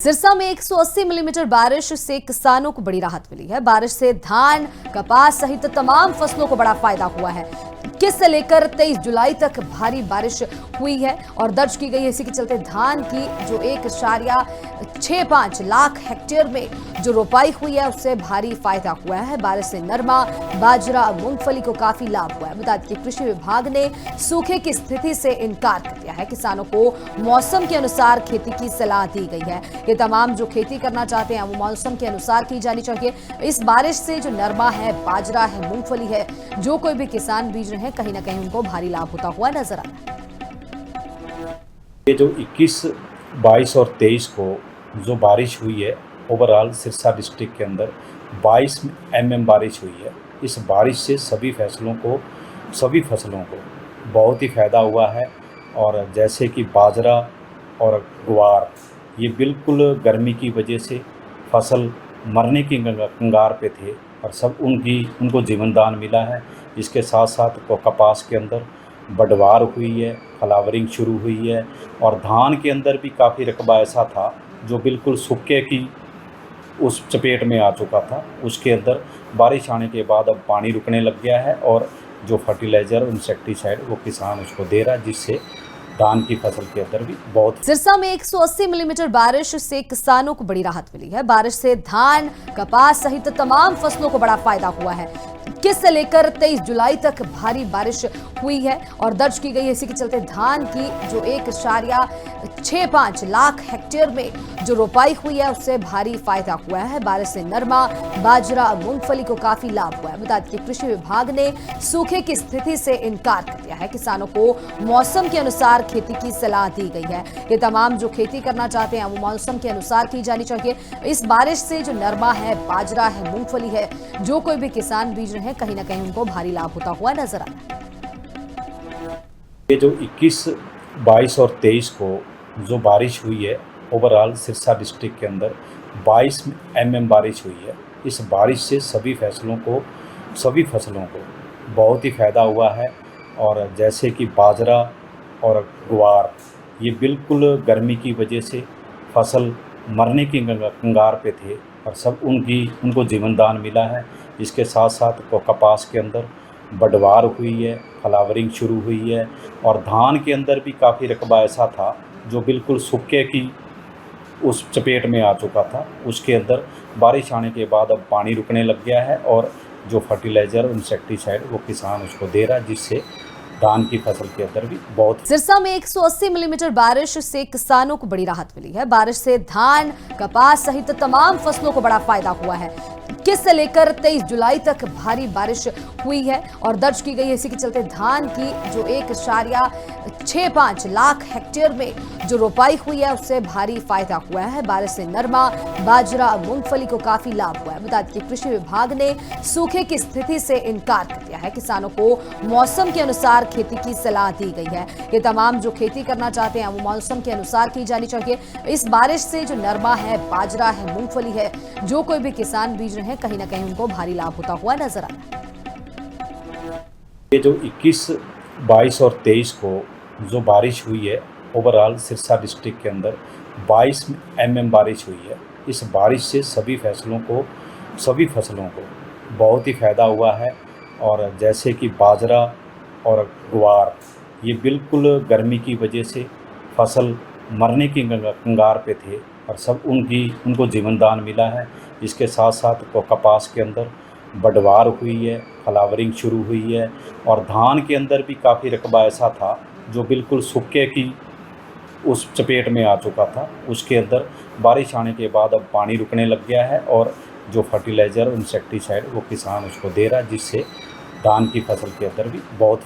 सिरसा में 180 मिलीमीटर बारिश से किसानों को बड़ी राहत मिली है। बारिश से धान, कपास सहित तमाम फसलों को बड़ा फायदा हुआ है। 21 से लेकर 23 जुलाई तक भारी बारिश हुई है और दर्ज की गई है। इसी के चलते धान की जो 1.65 लाख हेक्टेयर में जो रोपाई हुई है उससे भारी फायदा हुआ है। बारिश से नरमा, बाजरा, मूंगफली को काफी लाभ हुआ है। बता दें कि कृषि विभाग ने सूखे की स्थिति से इनकार कर दिया है। किसानों को मौसम के अनुसार खेती की सलाह दी गई है। ये तमाम जो खेती करना चाहते हैं वो मौसम के अनुसार की जानी चाहिए। इस बारिश से जो नरमा है, बाजरा है, मूंगफली है, जो कोई भी किसान बीज रहे हैं कहीं ना कहीं उनको भारी लाभ होता हुआ नजर आ रहा है। ये जो 21, 22 और 23 को जो बारिश हुई है ओवरऑल सिरसा डिस्ट्रिक्ट के अंदर 22 mm बारिश हुई है। इस बारिश से सभी फसलों को बहुत ही फ़ायदा हुआ है। और जैसे कि बाजरा और ग्वार ये बिल्कुल गर्मी की वजह से फसल मरने की कगार पे थे और उनको जीवनदान मिला है। इसके साथ साथ कपास के अंदर बढ़वार हुई है, फ्लावरिंग शुरू हुई है और धान के अंदर भी काफ़ी रकबा ऐसा था जो बिल्कुल सूखे की उस चपेट में आ चुका था। उसके अंदर बारिश आने के बाद अब पानी रुकने लग गया है और जो फर्टिलाइज़र, इंसेक्टिसाइड वो किसान उसको दे रहा है, जिससे धान की फसल के अंदर भी बहुत। सिरसा में 180 मिलीमीटर बारिश से किसानों को बड़ी राहत मिली है। बारिश से धान, कपास सहित तमाम फसलों को बड़ा फायदा हुआ है। 21 से लेकर 23 जुलाई तक भारी बारिश हुई है और दर्ज की गई है। इसी के चलते धान की जो 1.65 लाख हेक्टेयर में जो रोपाई हुई है उससे भारी फायदा हुआ है। बारिश से नरमा, बाजरा, मूंगफली को काफी लाभ हुआ है। बता दें कि कृषि विभाग ने सूखे की स्थिति से इनकार कर दिया है। किसानों को मौसम के अनुसार खेती की सलाह दी गई है। ये तमाम जो खेती करना चाहते हैं वो मौसम के अनुसार की जानी चाहिए। इस बारिश से जो नरमा है, बाजरा है, मूंगफली है, जो कोई भी किसान बीज रहे हैं कहीं ना कहीं उनको भारी लाभ होता हुआ नजर आ रहा है। ये जो 21, 22 और 23 को जो बारिश हुई है ओवरऑल सिरसा डिस्ट्रिक्ट के अंदर 22 mm बारिश हुई है। इस बारिश से सभी फसलों को बहुत ही फ़ायदा हुआ है। और जैसे कि बाजरा और ग्वार ये बिल्कुल गर्मी की वजह से फसल मरने की कगार पे थे और उनको जीवनदान मिला है। इसके साथ साथ कपास के अंदर बढ़वार हुई है, फ्लावरिंग शुरू हुई है और धान के अंदर भी काफ़ी रकबा ऐसा था जो बिल्कुल सूखे की उस चपेट में आ चुका था। उसके अंदर बारिश आने के बाद अब पानी रुकने लग गया है और जो फर्टिलाइज़र, इंसेक्टिसाइड वो किसान उसको दे रहा है, जिससे धान की फसल के अंदर भी बहुत। सिरसा में 180 मिलीमीटर बारिश से किसानों को बड़ी राहत मिली है। बारिश से धान, कपास सहित तमाम फसलों को बड़ा फायदा हुआ है। 21 से लेकर 23 जुलाई तक भारी बारिश हुई है और दर्ज की गई है। इसी के चलते धान की जो 1.65 लाख हेक्टेयर में जो रोपाई हुई है उससे भारी फायदा हुआ है। बारिश से नरमा, बाजरा, मूंगफली को काफी लाभ हुआ है। बता दें कि कृषि विभाग ने सूखे की स्थिति से इनकार कर दिया है। किसानों को मौसम के अनुसार खेती की सलाह दी गई है। ये तमाम जो खेती करना चाहते हैं वो मौसम के अनुसार की जानी चाहिए। इस बारिश से जो नरमा है, बाजरा है, मूंगफली है, जो कोई भी किसान बीज रहे हैं कहीं ना कहीं उनको भारी लाभ होता हुआ नजर आ रहा है। ये जो 21, 22 और 23 को जो बारिश हुई है ओवरऑल सिरसा डिस्ट्रिक्ट के अंदर 22 mm बारिश हुई है। इस बारिश से सभी फसलों को बहुत ही फ़ायदा हुआ है। और जैसे कि बाजरा और ग्वार ये बिल्कुल गर्मी की वजह से फसल मरने की कगार पे थे और उनको जीवनदान मिला है। इसके साथ साथ कपास के अंदर बढ़वार हुई है, फ्लावरिंग शुरू हुई है और धान के अंदर भी काफ़ी रकबा ऐसा था जो बिल्कुल सूखे की उस चपेट में आ चुका था। उसके अंदर बारिश आने के बाद अब पानी रुकने लग गया है और जो फर्टिलाइज़र, इंसेक्टिसाइड वो किसान उसको दे रहा है, जिससे धान की फसल के अंदर भी बहुत।